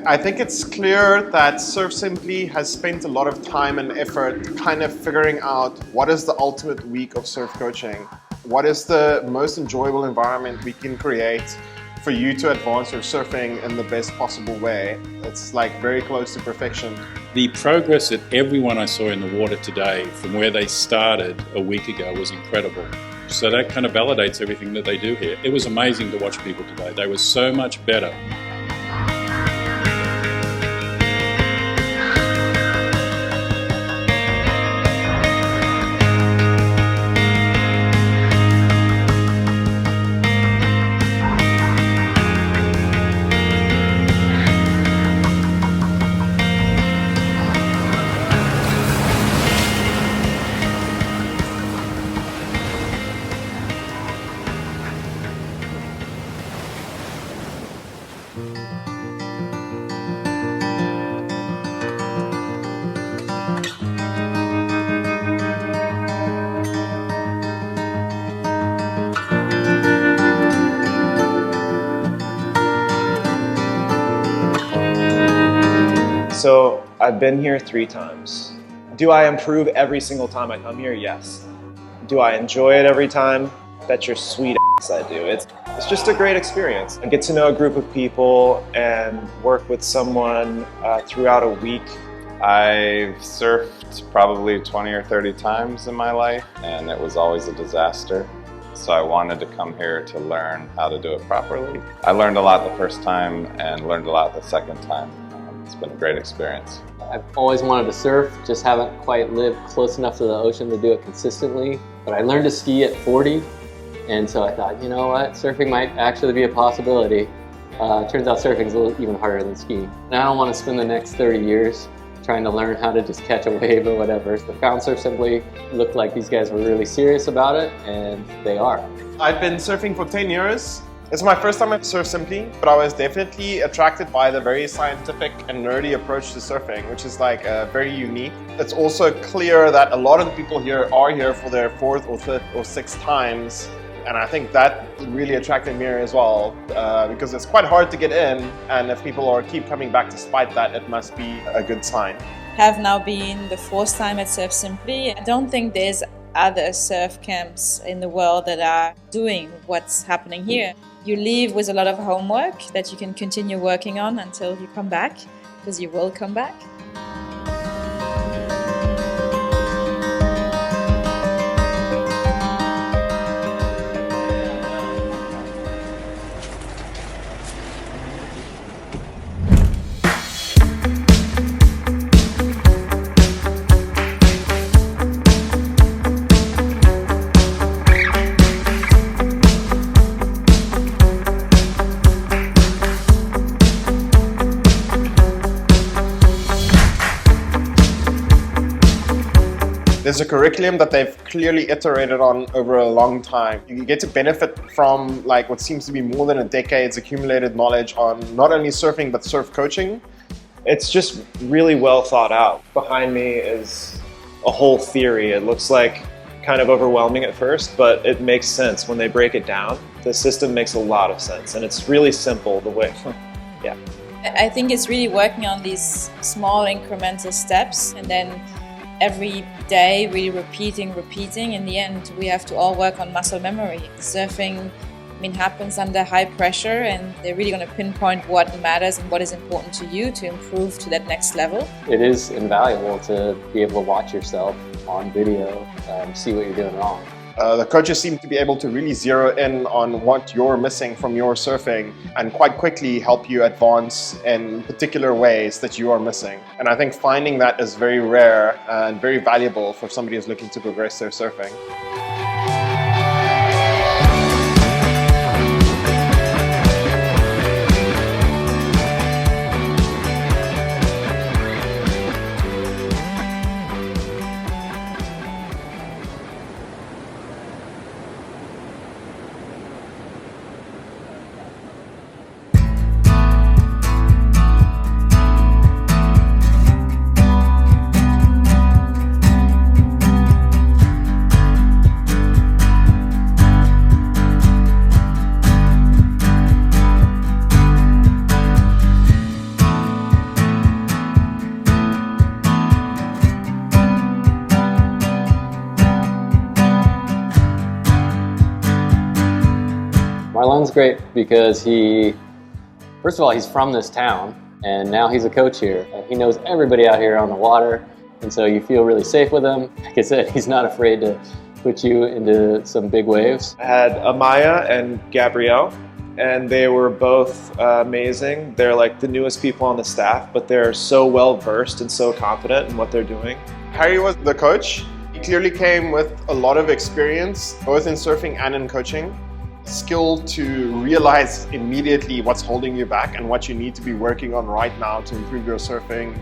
I think it's clear that Surf Simply has spent a lot of time and effort kind of figuring out what is the ultimate week of surf coaching. What is the most enjoyable environment we can create for you to advance your surfing in the best possible way. It's like very close to perfection. The progress that everyone I saw in the water today from where they started a week ago was incredible. So that kind of validates everything that they do here. It was amazing to watch people today. They were so much better. So I've been here 3 times. Do I improve every single time I come here? Yes. Do I enjoy it every time? Bet your sweet ass I do. It's just a great experience. I get to know a group of people and work with someone throughout a week. I've surfed probably 20 or 30 times in my life, and it was always a disaster. So I wanted to come here to learn how to do it properly. I learned a lot the first time and learned a lot the second time. It's been a great experience. I've always wanted to surf, just haven't quite lived close enough to the ocean to do it consistently. But I learned to ski at 40, and so I thought, you know what, surfing might actually be a possibility. Turns out surfing is a little even harder than skiing. And I don't want to spend the next 30 years trying to learn how to just catch a wave or whatever. The found Surf Simply looked like these guys were really serious about it, and they are. I've been surfing for 10 years. It's my first time at Surf Simply, but I was definitely attracted by the very scientific and nerdy approach to surfing, which is like very unique. It's also clear that a lot of the people here are here for their 4th or 5th or 6th times. And I think that really attracted me as well, because it's quite hard to get in, and if people keep coming back despite that, it must be a good sign. Have now been the 4th time at Surf Simply. I don't think there's other surf camps in the world that are doing what's happening here. You leave with a lot of homework that you can continue working on until you come back, because you will come back. There's a curriculum that they've clearly iterated on over a long time. You get to benefit from like what seems to be more than a decade's accumulated knowledge on not only surfing but surf coaching. It's just really well thought out. Behind me is a whole theory. It looks like kind of overwhelming at first, but it makes sense when they break it down. The system makes a lot of sense, and it's really simple the way. Yeah. I think it's really working on these small incremental steps, and then every day really repeating. In the end, we have to all work on muscle memory. Surfing, happens under high pressure, and they're really going to pinpoint what matters and what is important to you to improve to that next level. It is invaluable to be able to watch yourself on video, see what you're doing wrong. The coaches seem to be able to really zero in on what you're missing from your surfing and quite quickly help you advance in particular ways that you are missing. And I think finding that is very rare and very valuable for somebody who's looking to progress their surfing. Ruan's great because first of all, he's from this town, and now he's a coach here. He knows everybody out here on the water, and so you feel really safe with him. Like I said, he's not afraid to put you into some big waves. I had Amaya and Gabrielle, and they were both amazing. They're like the newest people on the staff, but they're so well versed and so confident in what they're doing. Harry was the coach. He clearly came with a lot of experience, both in surfing and in coaching. Skill to realize immediately what's holding you back and what you need to be working on right now to improve your surfing.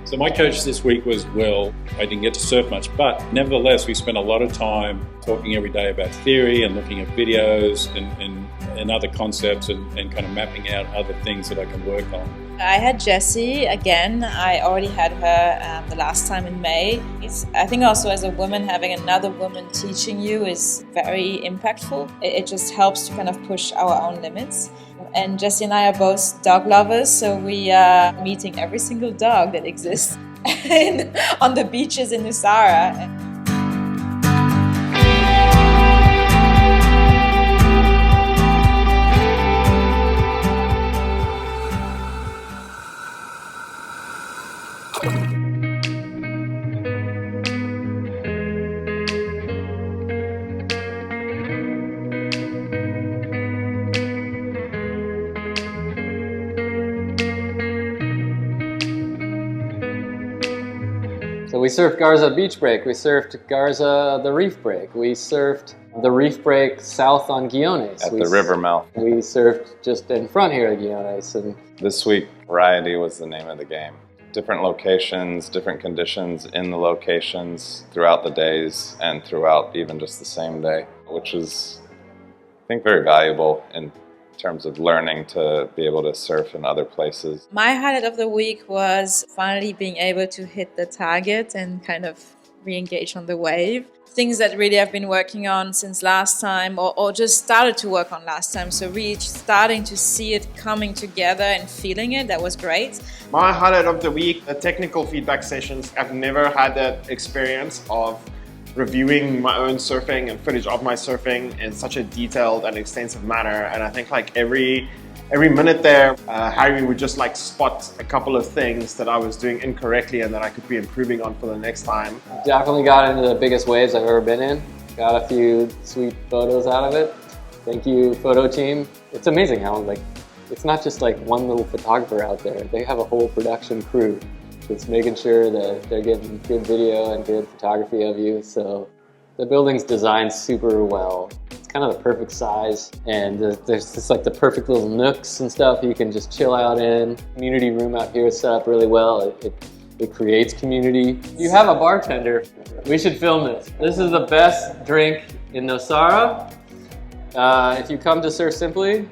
So my coach this week was Will. I didn't get to surf much, but nevertheless, we spent a lot of time talking every day about theory and looking at videos and other concepts and kind of mapping out other things that I can work on. I had Jessie again. I already had her the last time in May. I think also as a woman, having another woman teaching you is very impactful. It just helps to kind of push our own limits. And Jessie and I are both dog lovers, so we are meeting every single dog that exists on the beaches in Nussara. So we surfed Garza Beach Break, we surfed Garza the Reef Break, we surfed the Reef Break south on Guiones. At the river mouth. We surfed just in front here at Guiones. And This week, variety was the name of the game. Different locations, different conditions in the locations throughout the days and throughout even just the same day, which is, I think, very valuable in terms of learning to be able to surf in other places. My highlight of the week was finally being able to hit the target and kind of re-engage on the wave. Things that really I've been working on since last time or just started to work on last time. So really starting to see it coming together and feeling it, that was great. My highlight of the week, the technical feedback sessions. I've never had that experience of reviewing my own surfing and footage of my surfing in such a detailed and extensive manner. And I think like every minute there, Harry would just like spot a couple of things that I was doing incorrectly and that I could be improving on for the next time. definitely got into the biggest waves I've ever been in. Got a few sweet photos out of it. Thank you, photo team. It's amazing how it's not just like one little photographer out there. They have a whole production crew that's making sure that they're getting good video and good photography of you. So the building's designed super well. It's kind of the perfect size, and there's just like the perfect little nooks and stuff you can just chill out in. Community room out here is set up really well. It creates community. You have a bartender. We should film this. This is the best drink in Nussara. If you come to Surf Simply,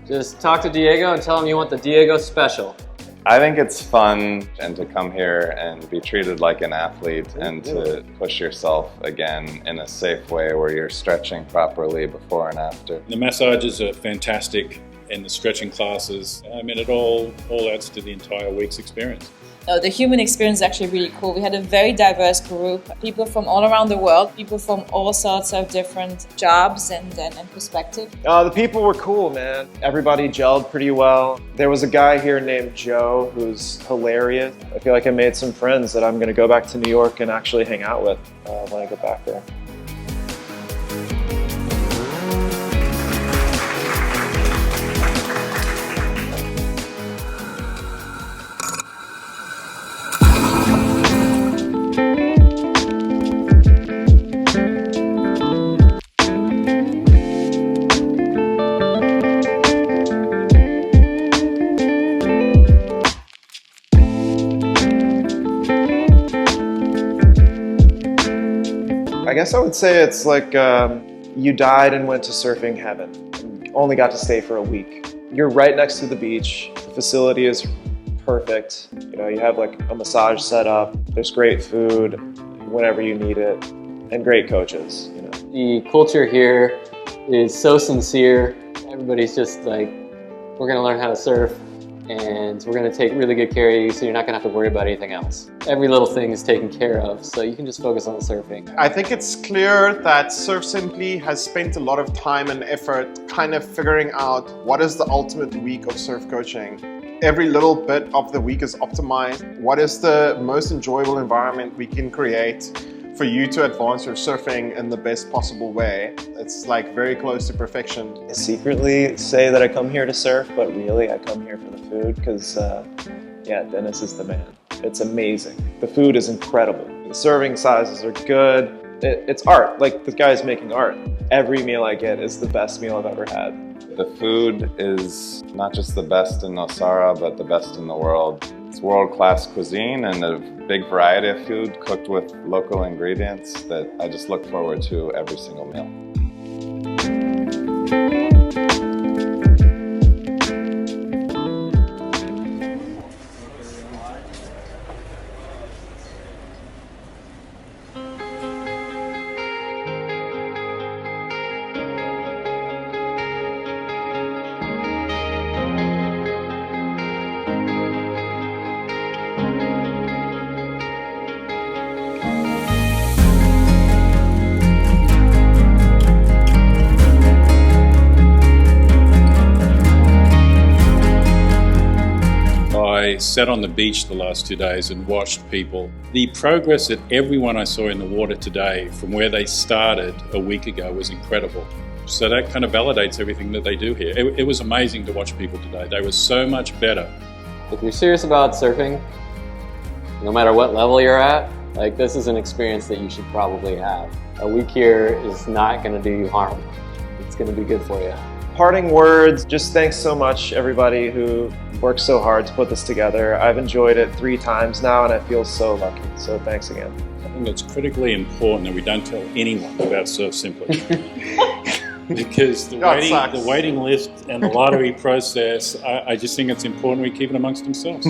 just talk to Diego and tell him you want the Diego Special. I think it's fun and to come here and be treated like an athlete and to push yourself again in a safe way where you're stretching properly before and after. The massages are fantastic and the stretching classes. I mean, it all adds to the entire week's experience. No, the human experience is actually really cool. We had a very diverse group, people from all around the world, people from all sorts of different jobs and perspective. The people were cool, man. Everybody gelled pretty well. There was a guy here named Joe who's hilarious. I feel like I made some friends that I'm going to go back to New York and actually hang out with when I get back there. I guess I would say it's like you died and went to surfing heaven. You only got to stay for a week. You're right next to the beach. The facility is perfect. You know, you have like a massage set up. There's great food whenever you need it, and great coaches. You know, The culture here is so sincere. Everybody's just like, we're gonna learn how to surf. and we're going to take really good care of you so you're not going to have to worry about anything else. Every little thing is taken care of, so you can just focus on the surfing. I think it's clear that Surf Simply has spent a lot of time and effort kind of figuring out what is the ultimate week of surf coaching. Every little bit of the week is optimized. What is the most enjoyable environment we can create for you to advance your surfing in the best possible way? It's like very close to perfection. I secretly say that I come here to surf, but really I come here for the food because, yeah, Dennis is the man. It's amazing. The food is incredible. The serving sizes are good. It's art. Like, the guy's making art. Every meal I get is the best meal I've ever had. The food is not just the best in Nosara, but the best in the world. It's world-class cuisine and a big variety of food cooked with local ingredients that I just look forward to every single meal. I sat on the beach the last 2 days and watched people. The progress that everyone I saw in the water today from where they started a week ago was incredible. So that kind of validates everything that they do here. It was amazing to watch people today. They were so much better. If you're serious about surfing, no matter what level you're at, like, this is an experience that you should probably have. A week here is not going to do you harm. It's going to be good for you. Parting words, just thanks so much everybody who worked so hard to put this together. I've enjoyed it 3 times now and I feel so lucky, so thanks again. I think it's critically important that we don't tell anyone about Surf Simply. Because the waiting list and the lottery process, I just think it's important we keep it amongst themselves.